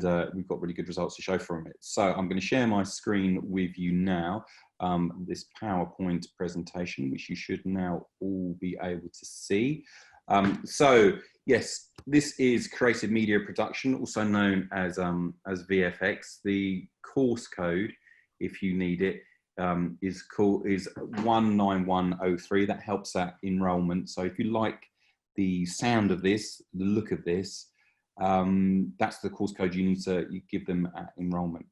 and we've got really good results to show from it. So I'm going to share my screen with you now, this PowerPoint presentation, which you should now all be able to see. So yes, this is creative media production, also known as VFX. The course code, if you need it, is 19103. That helps at enrollment. So if you like the sound of this, the look of this, that's the course code you need to give them at enrollment.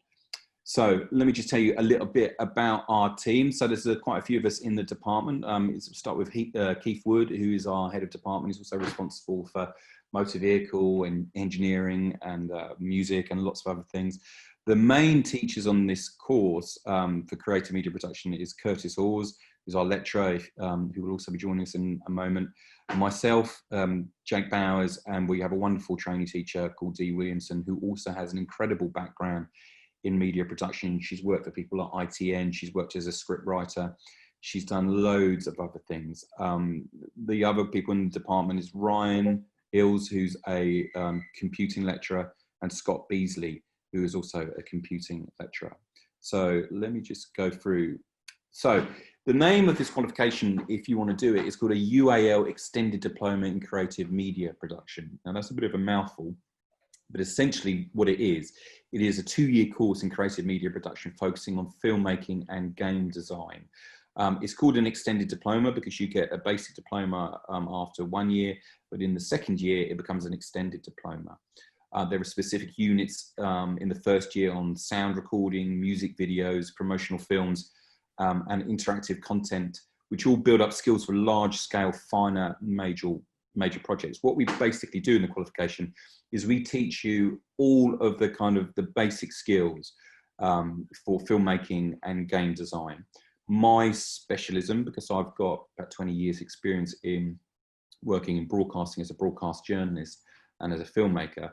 So let me just tell you a little bit about our team. So there's quite a few of us in the department. Let's start with Keith Wood, who is our head of department. He's also responsible for motor vehicle and engineering and music and lots of other things. The main teachers on this course for creative media production is Curtis Hawes, who's our lecturer, who will also be joining us in a moment. Myself, Jake Bowers, and we have a wonderful trainee teacher called Dee Williamson, who also has an incredible background in media production. She's worked for people like ITN, she's worked as a script writer, she's done loads of other things. The other people in the department is Ryan Hills, who's a computing lecturer, and Scott Beasley, who is also a computing lecturer. So let me just go through. So the name of this qualification, if you want to do it, is called a UAL Extended Diploma in Creative Media Production. Now that's a bit of a mouthful, but essentially what it is a 2-year course in creative media production focusing on filmmaking and game design. It's called an extended diploma because you get a basic diploma after 1 year, but in the second year it becomes an extended diploma. There are specific units in the first year on sound recording, music videos, promotional films, and interactive content, which all build up skills for large-scale, finer, major projects. What we basically do in the qualification is we teach you all of the kind of the basic skills for filmmaking and game design. My specialism, because I've got about 20 years experience in working in broadcasting as a broadcast journalist and as a filmmaker,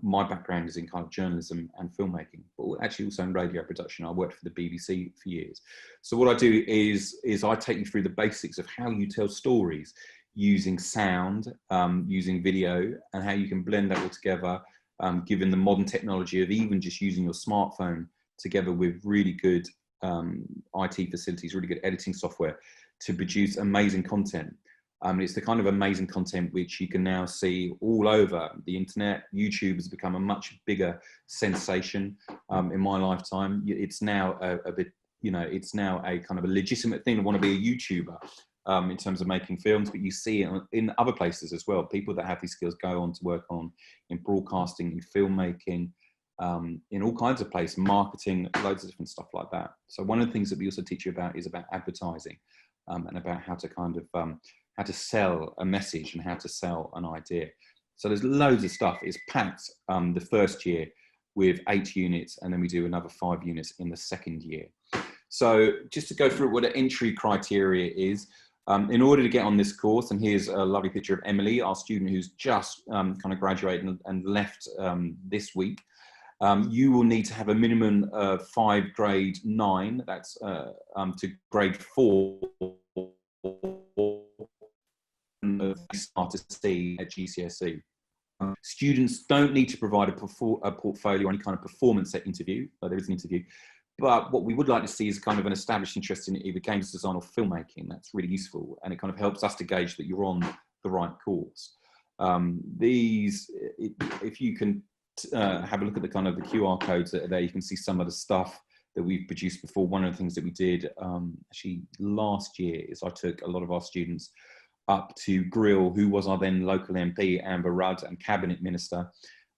my background is in kind of journalism and filmmaking, but actually also in radio production. I worked for the BBC for years. So what I do is I take you through the basics of how you tell stories using sound, using video, and how you can blend that all together, given the modern technology of even just using your smartphone together with really good IT facilities, really good editing software to produce amazing content. It's the kind of amazing content which you can now see all over the internet. YouTube has become a much bigger sensation in my lifetime. It's now a bit, it's now a kind of a legitimate thing to want to be a YouTuber in terms of making films, but you see it in other places as well. People that have these skills go on to work in broadcasting, in filmmaking, in all kinds of places, marketing, loads of different stuff like that. So one of the things that we also teach you about is about advertising and about how to kind of how to sell a message and how to sell an idea. So there's loads of stuff. It's packed the first year with 8 units, and then we do another 5 units in the second year. So just to go through what the entry criteria is, in order to get on this course, and here's a lovely picture of Emily, our student who's just kind of graduated and left this week. You will need to have a minimum of 5 grade 9, that's to grade 4 start to see at GCSE. Students don't need to provide a portfolio or any kind of performance set interview. There is an interview, but what we would like to see is kind of an established interest in either games design or filmmaking. That's really useful, and it kind of helps us to gauge that you're on the right course. If you can have a look at the kind of the QR codes that are there, you can see some of the stuff that we've produced before. One of the things that we did actually last year is I took a lot of our students up to grill who was our then local MP, Amber Rudd, and cabinet minister.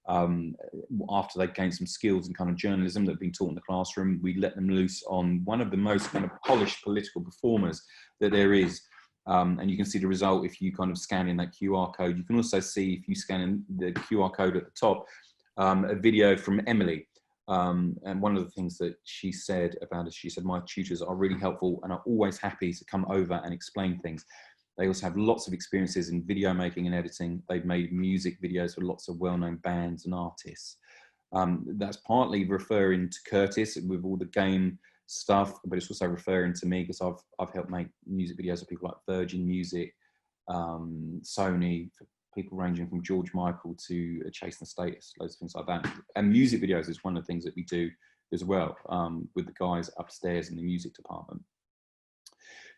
After they'd gained some skills in kind of journalism that had been taught in the classroom, we let them loose on one of the most kind of polished political performers that there is. And you can see the result if you kind of scan in that QR code. You can also see, if you scan in the QR code at the top, a video from Emily. And one of the things that she said about us, she said, my tutors are really helpful and are always happy to come over and explain things. They also have lots of experiences in video making and editing. They've made music videos for lots of well-known bands and artists. That's partly referring to Curtis with all the game stuff, but it's also referring to me because I've helped make music videos for people like Virgin Music, Sony, for people ranging from George Michael to Chasing the Status, loads of things like that. And music videos is one of the things that we do as well, with the guys upstairs in the music department.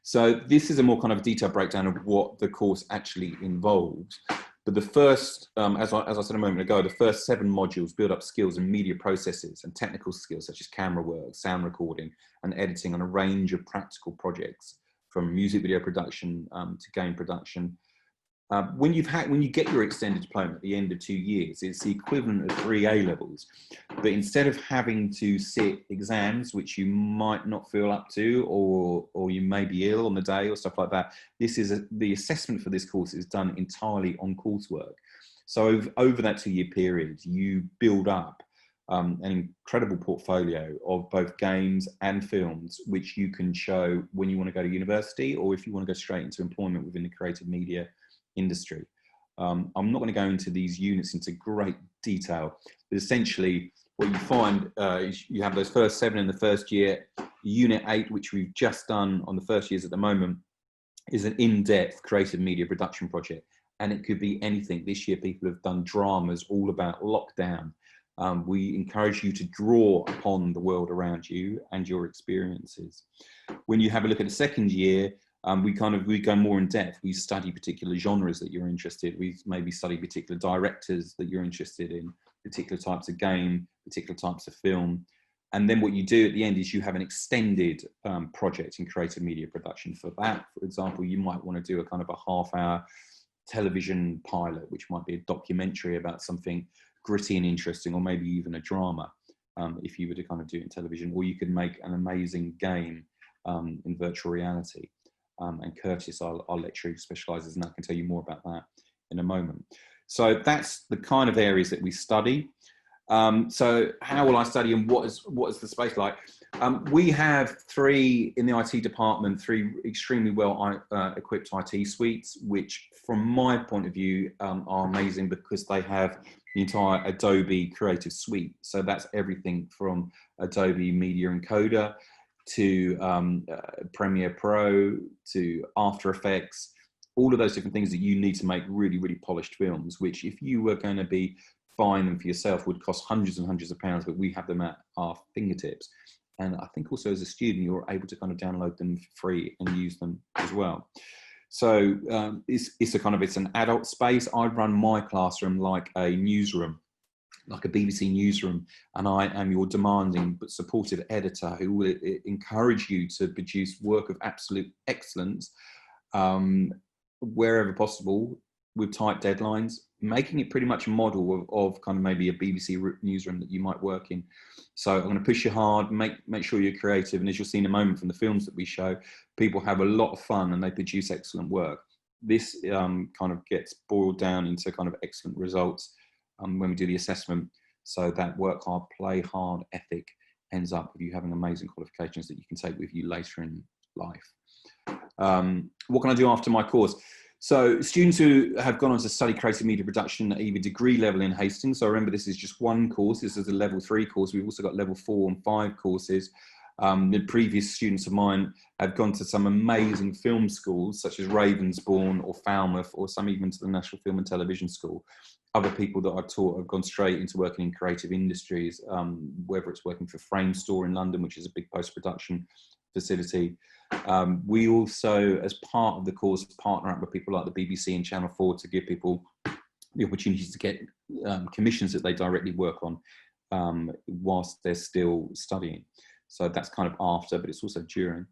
So this is a more kind of detailed breakdown of what the course actually involves. But the first, as I said a moment ago, the first 7 modules build up skills in media processes and technical skills such as camera work, sound recording, and editing on a range of practical projects, from music video production to game production. When you get your extended diploma at the end of 2 years, it's the equivalent of 3 A-levels. But instead of having to sit exams, which you might not feel up to, or you may be ill on the day or stuff like that, the assessment for this course is done entirely on coursework. So over that 2-year period, you build up an incredible portfolio of both games and films, which you can show when you want to go to university, or if you want to go straight into employment within the creative media industry. I'm not going to go into these units into great detail, but essentially what you find is you have those first 7 in the first year. Unit 8, which we've just done on the first years at the moment, is an in-depth creative media production project, and it could be anything. This year people have done dramas all about lockdown. We encourage you to draw upon the world around you and your experiences. When you have a look at the second year, we go more in depth. We study particular genres that you're interested in. We maybe study particular directors that you're interested in, particular types of game, particular types of film. And then what you do at the end is you have an extended project in creative media production. For that, for example, you might want to do a kind of a half-hour television pilot, which might be a documentary about something gritty and interesting, or maybe even a drama, if you were to kind of do it in television. Or you could make an amazing game in virtual reality. And Curtis, our lecturer who specialises in that, can tell you more about that in a moment. So that's the kind of areas that we study. So how will I study, and what is the space like? We have 3 in the IT department, 3 extremely well equipped IT suites, which from my point of view are amazing because they have the entire Adobe creative suite. So that's everything from Adobe Media Encoder to Premiere Pro, to After Effects, all of those different things that you need to make really, really polished films, which if you were going to be buying them for yourself would cost hundreds and hundreds of pounds, but we have them at our fingertips. And I think also as a student, you're able to kind of download them for free and use them as well. So it's an adult space. I run my classroom like a newsroom, like a BBC newsroom, and I am your demanding but supportive editor who will encourage you to produce work of absolute excellence wherever possible, with tight deadlines, making it pretty much a model of kind of maybe a BBC newsroom that you might work in. So I'm going to push you hard, make sure you're creative, and as you'll see in a moment from the films that we show, people have a lot of fun and they produce excellent work. This kind of gets boiled down into kind of excellent results when we do the assessment. So that work hard, play hard ethic ends up with you having amazing qualifications that you can take with you later in life. What can I do after my course? So students who have gone on to study creative media production at either degree level in Hastings, so remember this is just one course, this is a level 3 course, we've also got level 4 and 5 courses. The previous students of mine have gone to some amazing film schools such as Ravensbourne or Falmouth, or some even to the National Film and Television School. Other people that I've taught have gone straight into working in creative industries, whether it's working for Frame Store in London, which is a big post-production facility. We also, as part of the course, partner up with people like the BBC and Channel 4 to give people the opportunities to get commissions that they directly work on whilst they're still studying. So that's kind of after, but it's also during.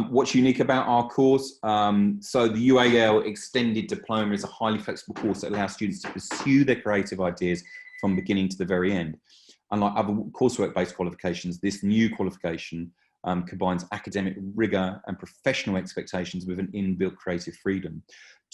What's unique about our course? So the UAL Extended Diploma is a highly flexible course that allows students to pursue their creative ideas from beginning to the very end. Unlike other coursework-based qualifications, this new qualification combines academic rigor and professional expectations with an inbuilt creative freedom.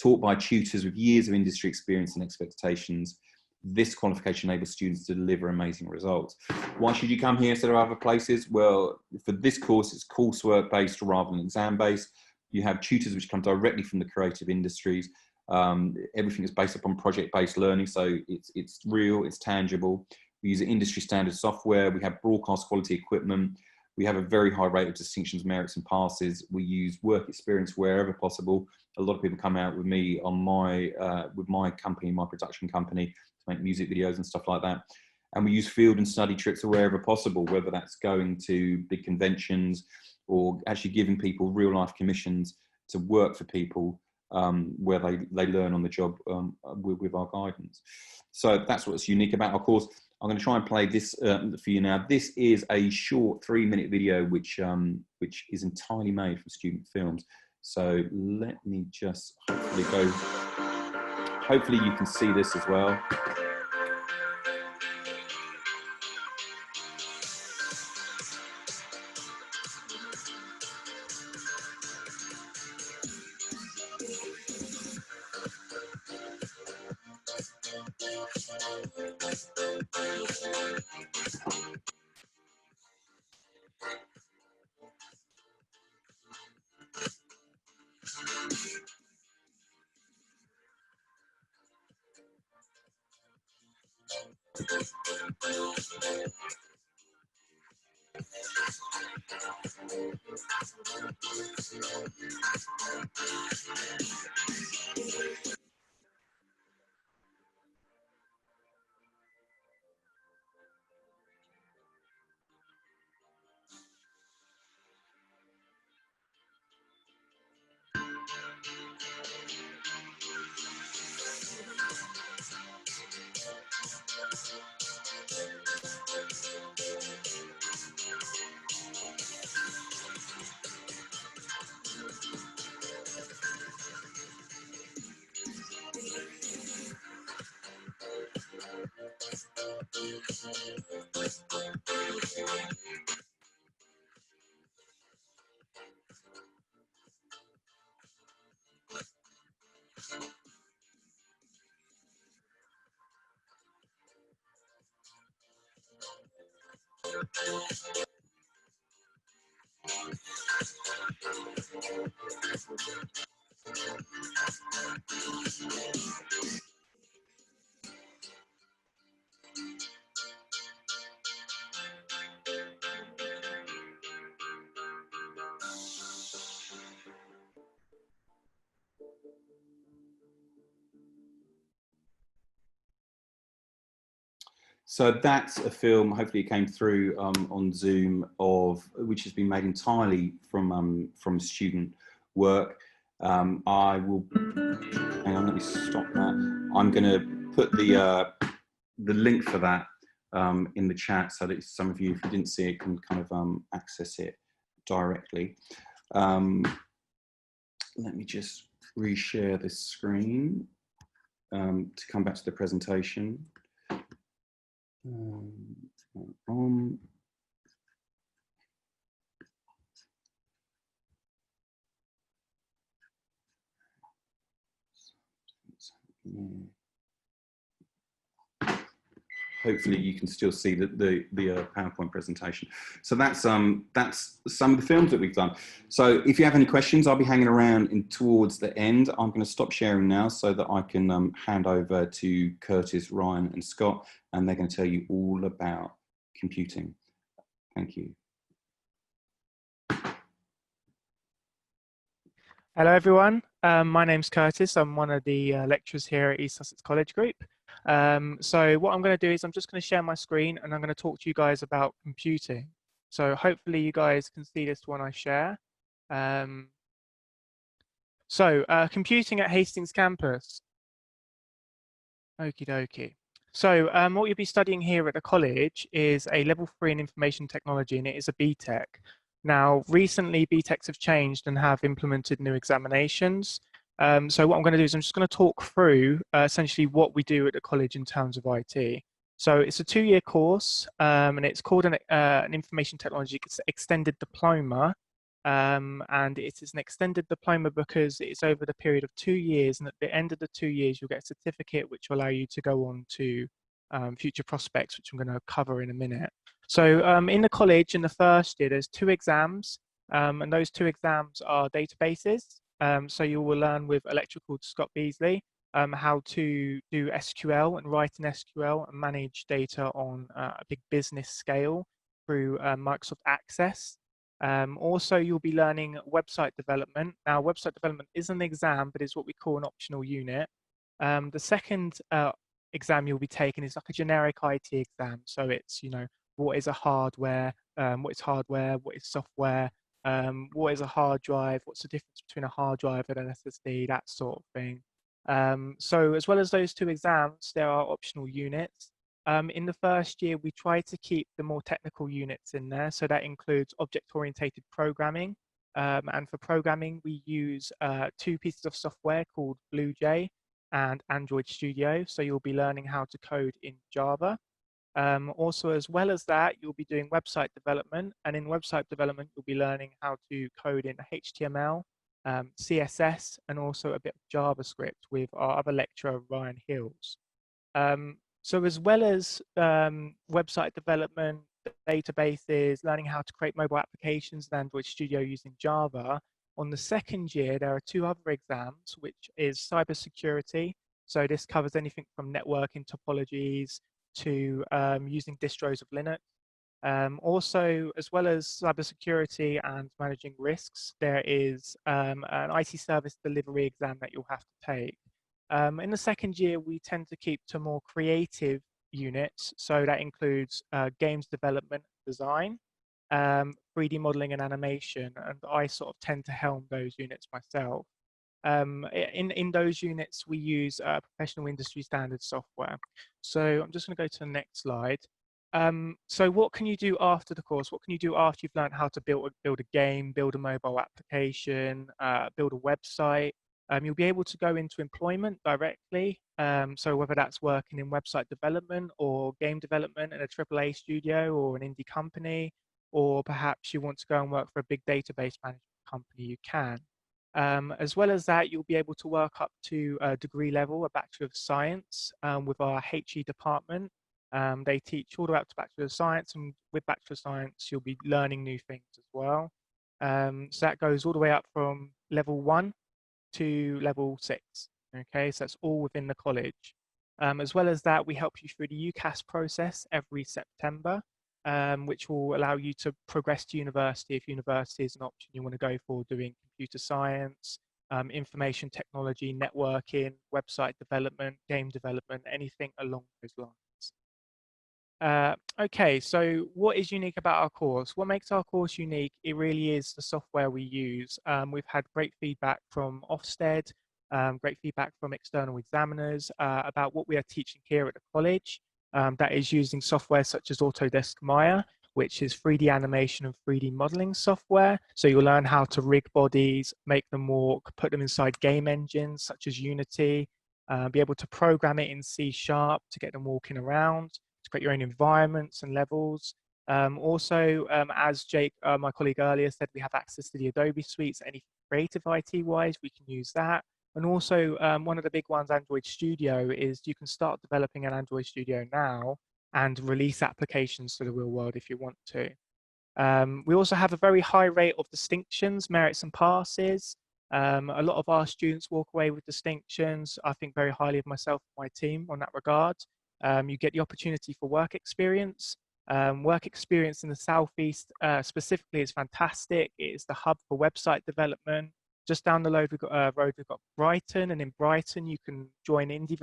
Taught by tutors with years of industry experience and expectations, this qualification enables students to deliver amazing results. Why should you come here instead of other places? Well, for this course, it's coursework based rather than exam based. You have tutors which come directly from the creative industries. Everything is based upon project-based learning, so it's real, it's tangible. We use industry standard software. We have broadcast quality equipment. We have a very high rate of distinctions, merits and passes. We use work experience wherever possible. a lot of people come out with me on with my company, my production company, to make music videos and stuff like that. And we use field and study trips wherever possible, whether that's going to big conventions or actually giving people real life commissions to work for people where they learn on the job with our guidance. So that's what's unique about our course. I'm going to try and play this for you now. This is a short 3-minute video which is entirely made from student films. So let me just hopefully you can see this as well. So that's a film, hopefully it came through on Zoom, which has been made entirely from student work. I will, hang on, let me stop that. I'm going to put the link for that in the chat so that some of you, if you didn't see it, can kind of access it directly. Let me just reshare this screen to come back to the presentation. Hopefully you can still see the PowerPoint presentation. So that's some of the films that we've done. So if you have any questions, I'll be hanging around towards the end. I'm going to stop sharing now so that I can hand over to Curtis, Ryan and Scott, and they're going to tell you all about computing. Thank you. Hello everyone, my name's Curtis. I'm one of the lecturers here at East Sussex College Group. So what I'm going to do is I'm just going to share my screen and I'm going to talk to you guys about computing. So hopefully you guys can see this when I share. Computing at Hastings campus. Okie dokie. So what you'll be studying here at the college is a level 3 in information technology, and it is a BTEC. Now, recently BTECs have changed and have implemented new examinations. So what I'm going to do is I'm just going to talk through essentially what we do at the college in terms of IT. So it's a 2-year course, and it's called an Information Technology Extended Diploma. And it is an extended diploma because it's over the period of 2 years, and at the end of the 2 years you'll get a certificate which will allow you to go on to future prospects, which I'm going to cover in a minute. So in the college, in the first year, there's 2 exams, and those 2 exams are databases. So you will learn with a lecturer called Scott Beasley how to do SQL and write in SQL and manage data on a big business scale through Microsoft Access. Also, you'll be learning website development. Now, website development is an exam, but it's what we call an optional unit. The second exam you'll be taking is like a generic IT exam. So it's, you know, what is a hardware, what is hardware, what is software, what is a hard drive, what's the difference between a hard drive and an SSD, that sort of thing. So as well as those two exams, there are optional units. In the first year, we try to keep the more technical units in there. So that includes object-oriented programming. And for programming, we use two pieces of software called BlueJ and Android Studio. So you'll be learning how to code in Java. Also, as well as that, you'll be doing website development. And in website development, you'll be learning how to code in HTML, CSS, and also a bit of JavaScript with our other lecturer, Ryan Hills. So as well as website development, databases, learning how to create mobile applications in Android Studio using Java, on the second year, there are two other exams, which is cybersecurity. So this covers anything from networking topologies to using distros of Linux. Also, as well as cybersecurity and managing risks, there is an IT service delivery exam that you'll have to take. In the second year, we tend to keep to more creative units. So that includes games development, design, 3D modeling and animation. And I sort of tend to helm those units myself. In those units, we use professional industry standard software. So I'm just going to go to the next slide. So what can you do after the course? What can you do after you've learned how to build a game, build a mobile application, build a website? You'll be able to go into employment directly. So whether that's working in website development or game development in a AAA studio or an indie company, or perhaps you want to go and work for a big database management company, you can. As well as that, you'll be able to work up to a degree level, a Bachelor of Science, with our HE department. They teach all the way up to Bachelor of Science, and with Bachelor of Science, you'll be learning new things as well. So that goes all the way up from level 1 to level 6. Okay, so that's all within the college. As well as that, we help you through the UCAS process every September, which will allow you to progress to university if university is an option you want to go for, doing computer science, information technology, networking, website development, game development, anything along those lines. Okay, so what is unique about our course? What makes our course unique? It really is the software we use. We've had great feedback from Ofsted, great feedback from external examiners about what we are teaching here at the college. That is using software such as Autodesk Maya, which is 3D animation and 3D modeling software. So you'll learn how to rig bodies, make them walk, put them inside game engines such as Unity, be able to program it in C# to get them walking around, to create your own environments and levels. Also, as Jake, my colleague earlier said, we have access to the Adobe suites. Any creative IT-wise, we can use that. And also, one of the big ones, Android Studio, is you can start developing an Android Studio now and release applications to the real world if you want to. We also have a very high rate of distinctions, merits and passes. A lot of our students walk away with distinctions. I think very highly of myself and my team on that regard. You get the opportunity for work experience. Work experience in the Southeast specifically is fantastic. It is the hub for website development. Just down the road, we've got Brighton, and in Brighton, you can join indie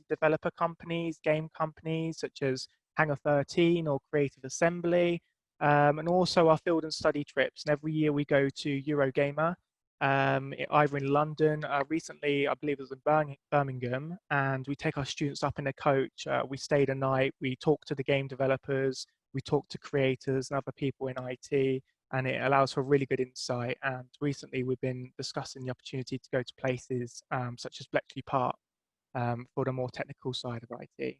developer companies, game companies such as Hangar 13 or Creative Assembly, and also our field and study trips. And every year we go to Eurogamer, either in London, recently I believe it was in Birmingham, and we take our students up in a coach. We stayed a night, we talk to the game developers, we talk to creators and other people in IT, and it allows for really good insight. And recently we've been discussing the opportunity to go to places such as Bletchley Park for the more technical side of IT.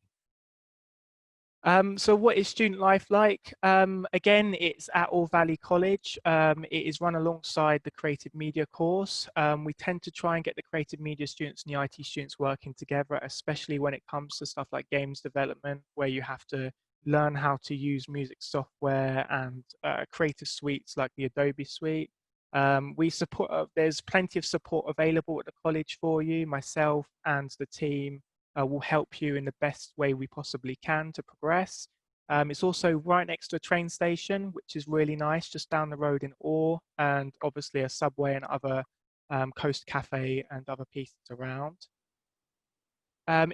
So what is student life like? Again, it's at All Valley College. It is run alongside the creative media course. We tend to try and get the creative media students and the IT students working together, especially when it comes to stuff like games development, where you have to learn how to use music software and creative suites like the Adobe suite. We support, there's plenty of support available at the college for you. Myself and the team will help you in the best way we possibly can to progress. It's also right next to a train station, which is really nice, just down the road in Orr, and obviously a subway and other Coast Cafe and other pieces around.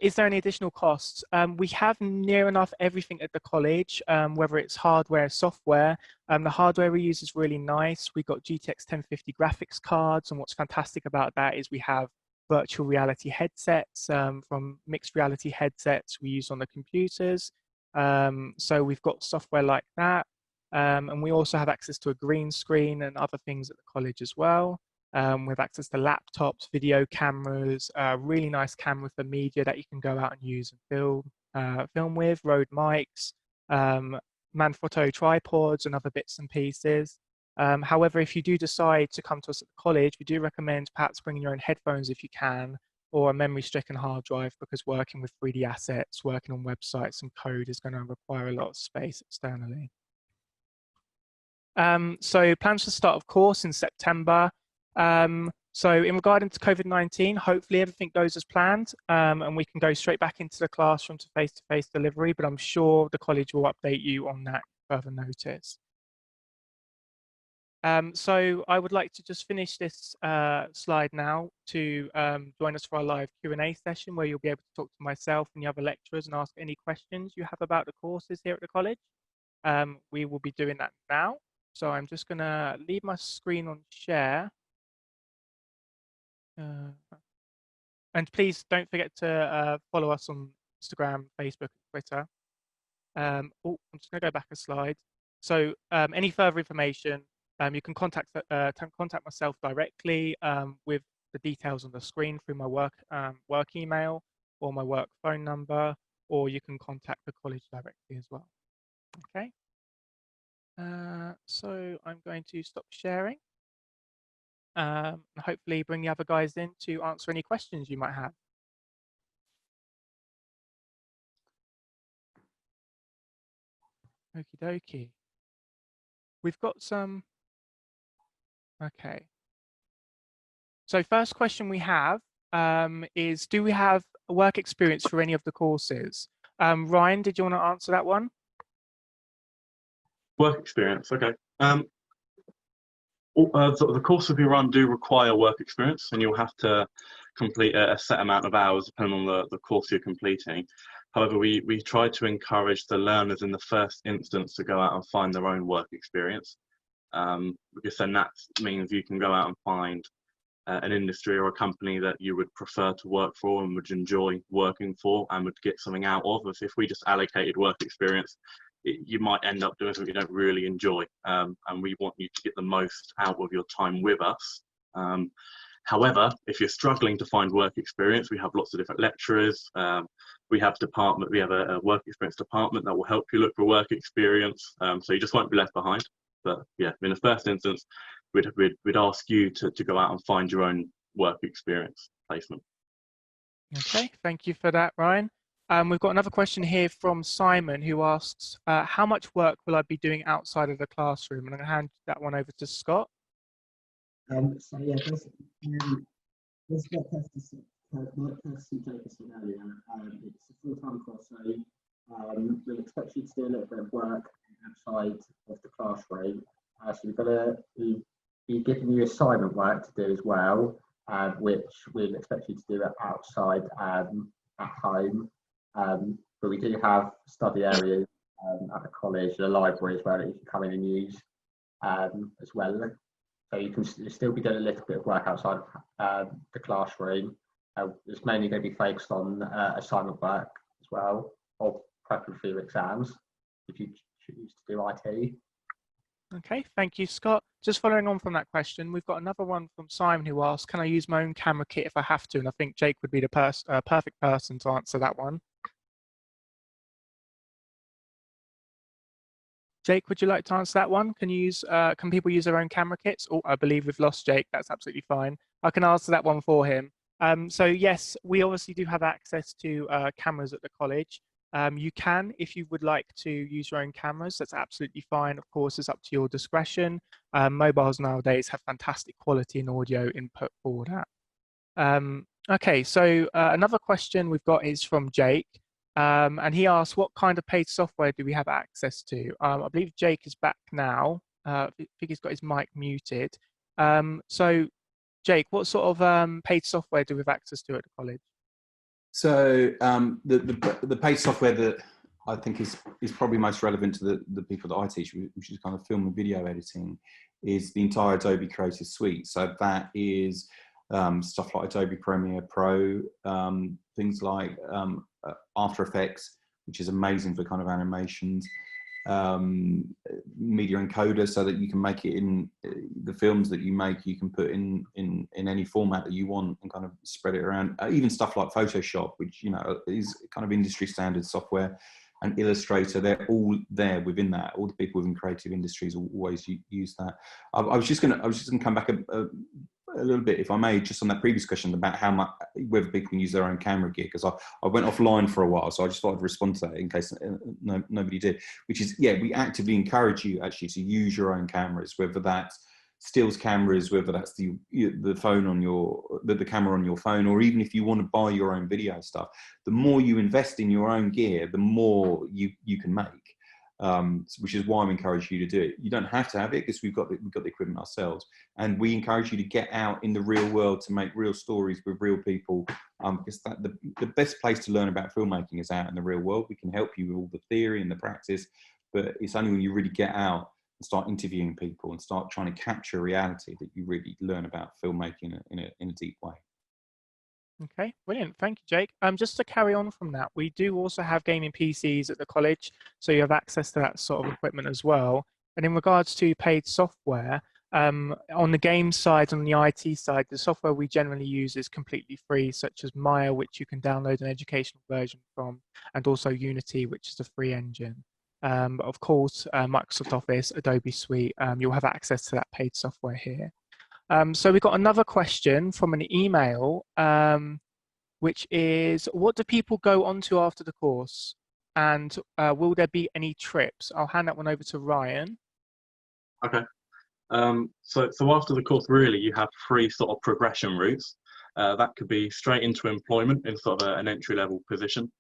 Is there any additional costs? We have near enough everything at the college, whether it's hardware, software. The hardware we use is really nice. We've got GTX 1050 graphics cards, and what's fantastic about that is we have virtual reality headsets from mixed reality headsets we use on the computers. So we've got software like that. And we also have access to a green screen and other things at the college as well. We have access to laptops, video cameras, really nice camera for media that you can go out and use and film with, Rode mics, Manfrotto tripods and other bits and pieces. However, if you do decide to come to us at the college, we do recommend perhaps bringing your own headphones if you can, or a memory-stricken hard drive, because working with 3D assets, working on websites and code is going to require a lot of space externally. So plans to start, of course, in September. So in regarding to COVID-19, hopefully everything goes as planned, and we can go straight back into the classroom to face-to-face delivery, but I'm sure the college will update you on that further notice. So I would like to just finish this slide now to join us for our live Q&A session, where you'll be able to talk to myself and the other lecturers and ask any questions you have about the courses here at the college. We will be doing that now. So I'm just going to leave my screen on share. And please don't forget to follow us on Instagram, Facebook, and Twitter. I'm just going to go back a slide. So any further information, you can contact myself directly with the details on the screen through my work email or my work phone number, or you can contact the college directly as well. Okay. So I'm going to stop sharing. And hopefully bring the other guys in to answer any questions you might have. Okie dokie. We've got some. Okay. So first question we have is, do we have work experience for any of the courses? Ryan, did you want to answer that one? Work experience, okay. The courses we run do require work experience, and you'll have to complete a set amount of hours depending on the course you're completing. However, we try to encourage the learners in the first instance to go out and find their own work experience, because then that means you can go out and find an industry or a company that you would prefer to work for and would enjoy working for and would get something out of. If we just allocated work experience, you might end up doing something you don't really enjoy, and we want you to get the most out of your time with us. However, if you're struggling to find work experience, we have lots of different lecturers. We have a work experience department that will help you look for work experience, so you just won't be left behind. But yeah, in the first instance, we'd ask you to go out and find your own work experience placement. Okay, thank you for that, Ryan. We've got another question here from Simon, who asks, how much work will I be doing outside of the classroom? And I'm going to hand that one over to Scott. So yeah, basically, this work test is earlier. It's a full-time course, so we'll expect you to do a little bit of work outside of the classroom. So we're going to be giving you assignment work to do as well, which we'll expect you to do outside at home. But we do have study areas at the college, the library as well, that you can come in and use as well. So you can still be doing a little bit of work outside the classroom. It's mainly going to be focused on assignment work as well, or prepping for your exams if you choose to do IT. Okay, thank you, Scott. Just following on from that question, we've got another one from Simon, who asks, can I use my own camera kit if I have to? And I think Jake would be the perfect person to answer that one. Jake, would you like to answer that one? Can people use their own camera kits? Oh, I believe we've lost Jake. That's absolutely fine. I can answer that one for him. So yes, we obviously do have access to cameras at the college. You can, if you would like to use your own cameras, that's absolutely fine. Of course, it's up to your discretion. Mobiles nowadays have fantastic quality and audio input for that. Okay, so another question we've got is from Jake. And he asked, what kind of paid software do we have access to? I believe Jake is back now. I think he's got his mic muted. So, Jake, what sort of paid software do we have access to at the college? So the paid software that I think is probably most relevant to the people that I teach, which is kind of film and video editing, is the entire Adobe Creative Suite. So that is stuff like Adobe Premiere Pro, things like After Effects, which is amazing for kind of animations, media encoder, so that you can make it in the films that you make, you can put in any format that you want and kind of spread it around. Even stuff like Photoshop, which, you know, is kind of industry standard software, and Illustrator, they're all there within that. All the people within creative industries always use that. I was just gonna come back a little bit, if I may, just on that previous question about how much, whether people can use their own camera gear, because I went offline for a while, so I just thought I'd respond to that in case nobody did. Which is, yeah, we actively encourage you actually to use your own cameras, whether that's stills cameras, whether that's the phone on the camera on your phone, or even if you want to buy your own video stuff. The more you invest in your own gear, the more you can make. Which is why we encourage you to do it. You don't have to have it, because we've got the equipment ourselves, and we encourage you to get out in the real world to make real stories with real people, because the best place to learn about filmmaking is out in the real world. We can help you with all the theory and the practice, but it's only when you really get out and start interviewing people and start trying to capture reality that you really learn about filmmaking in a deep way. Okay, brilliant. Thank you, Jake. Just to carry on from that, we do also have gaming PCs at the college, so you have access to that sort of equipment as well. And in regards to paid software, on the game side, on the IT side, the software we generally use is completely free, such as Maya, which you can download an educational version from, and also Unity, which is a free engine. But of course, Microsoft Office, Adobe Suite, you'll have access to that paid software here. So we've got another question from an email, which is, what do people go on to after the course? And will there be any trips? I'll hand that one over to Ryan. Okay. So after the course, really, you have three sort of progression routes. That could be straight into employment in sort of an entry-level position.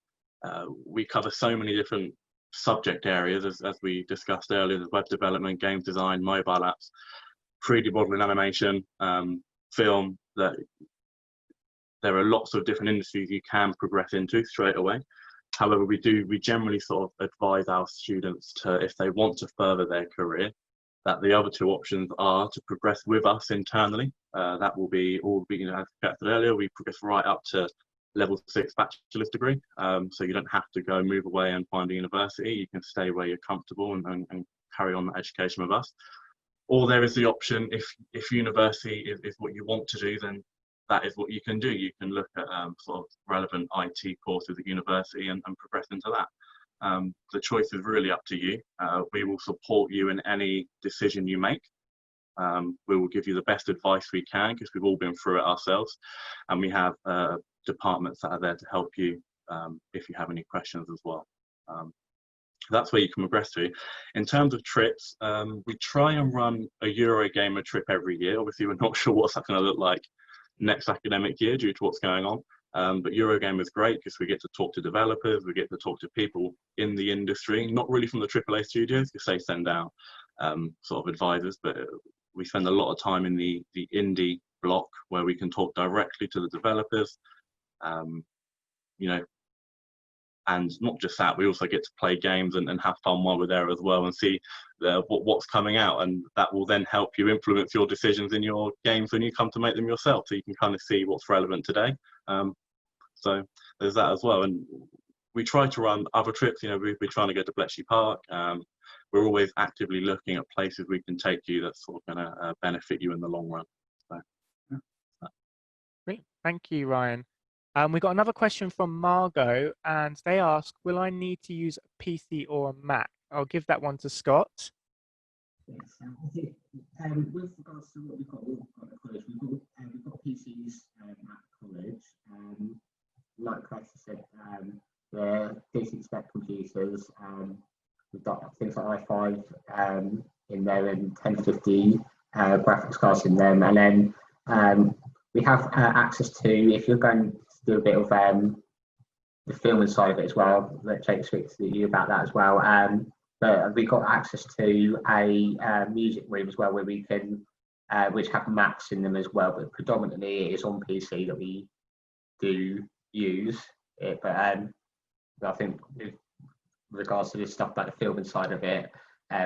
We cover so many different subject areas, as we discussed earlier: there's web development, games design, mobile apps, 3D modeling, animation, film. That there are lots of different industries you can progress into straight away. However, we generally sort of advise our students to, if they want to further their career, that the other two options are to progress with us internally. That will be all, you know, as I said earlier, we progress right up to level 6 bachelor's degree. So you don't have to go move away and find a university. You can stay where you're comfortable and carry on that education with us. Or there is the option, if university is what you want to do, then that is what you can do. You can look at sort of relevant IT courses at university and progress into that. The choice is really up to you. We will support you in any decision you make. We will give you the best advice we can, because we've all been through it ourselves, and we have departments that are there to help you if you have any questions as well. That's where you can progress to. In terms of trips, we try and run a Eurogamer trip every year. Obviously, we're not sure what's that going to look like next academic year due to what's going on. But Eurogamer is great because we get to talk to developers, we get to talk to people in the industry, not really from the AAA studios, because they send out sort of advisors, but we spend a lot of time in the indie block where we can talk directly to the developers, you know, and not just that, we also get to play games and have fun while we're there as well, and see what's coming out, and that will then help you influence your decisions in your games when you come to make them yourself, so you can kind of see what's relevant today. So there's that as well. And we try to run other trips. You know, we're trying to go to Bletchley Park. We're always actively looking at places we can take you that's sort of going to benefit you in the long run. So, yeah. Great. Thank you, Ryan. We got another question from Margot, and they ask, will I need to use a PC or a Mac? I'll give that one to Scott. Yes, I think with regards to what we've got at the college, we've got PCs at college. Like Chris said, they're decent spec computers. We've got things like i5 in there, and 1050 graphics cards in them, and then we have access to, if you're going to do a bit of filming side of it as well. Let Jake speak to you about that as well. But we got access to a music room as well, where we can, which have Macs in them as well. But predominantly, it is on PC that we do use it. But I think with regards to this stuff about the filming side of it,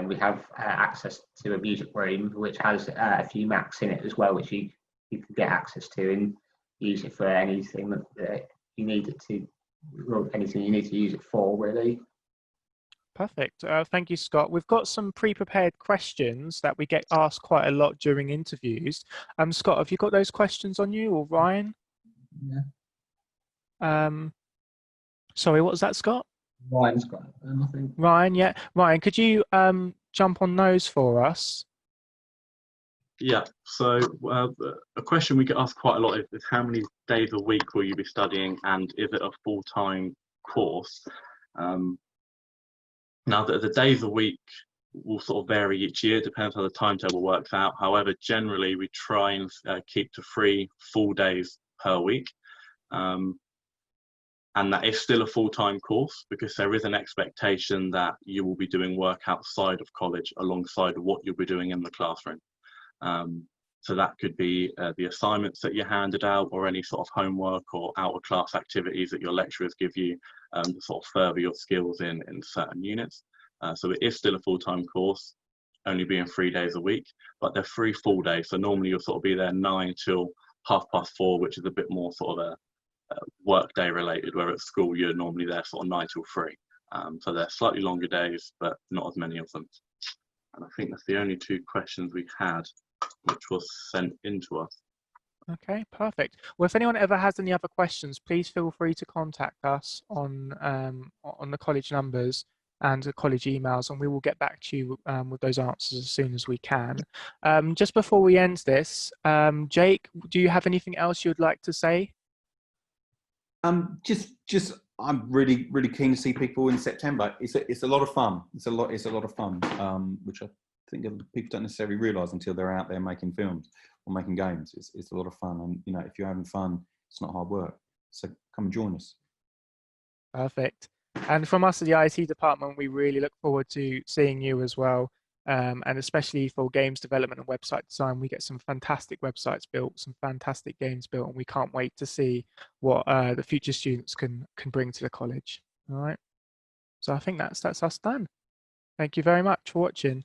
we have access to a music room which has a few Macs in it as well, which you can get access to and use it for anything that you need it to, or anything you need to use it for, really. Perfect. Thank you, Scott. We've got some pre-prepared questions that we get asked quite a lot during interviews. Scott, have you got those questions on you, or Ryan? Yeah. Sorry, what was that, Scott? Ryan's got them, I think. Ryan, yeah. Ryan, could you jump on those for us? Yeah, so a question we get asked quite a lot is how many days a week will you be studying, and is it a full-time course? Now, the days a week will sort of vary each year, depends how the timetable works out. However, generally we try and keep to 3 full days per week. And that is still a full-time course, because there is an expectation that you will be doing work outside of college alongside what you'll be doing in the classroom. So that could be the assignments that you handed out, or any sort of homework or out-of-class activities that your lecturers give you to sort of further your skills in certain units. So it is still a full-time course, only being 3 days a week, but they're 3 full days. So normally you'll sort of be there 9 till 4:30, which is a bit more sort of a work day related, where at school you're normally there sort of 9 till 3. So they're slightly longer days, but not as many of them. And I think that's the only 2 questions we had, which was sent in to us. Okay, perfect. Well, if anyone ever has any other questions, please feel free to contact us on the college numbers and the college emails, and we will get back to you with those answers as soon as we can. Just before we end this, Jake, do you have anything else you'd like to say? Just I'm really keen to see people in September. It's a lot of fun. It's a lot of fun, which I think people don't necessarily realise until they're out there making films or making games. It's a lot of fun, and you know, if you're having fun, it's not hard work. So come and join us. Perfect. And from us at the IT department, we really look forward to seeing you as well. And especially for games development and website design, we get some fantastic websites built, some fantastic games built, and we can't wait to see what the future students can bring to the college. All right. So I think that's us done. Thank you very much for watching.